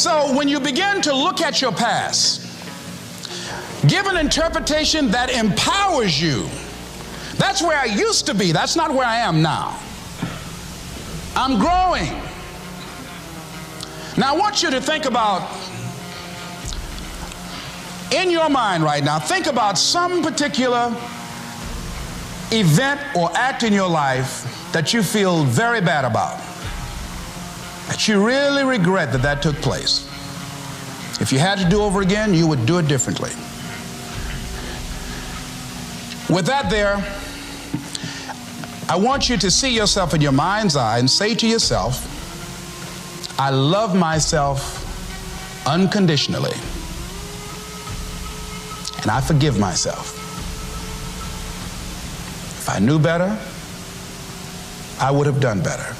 So when you begin to look at your past, give an interpretation that empowers you. That's where I used to be. That's not where I am now. I'm growing. Now I want you to think about, in your mind right now, think about some particular event or act in your life that you feel very bad about, that you really regret that took place. If you had to do over again, you would do it differently. With that there, I want you to see yourself in your mind's eye and say to yourself, I love myself unconditionally, and I forgive myself. If I knew better, I would have done better.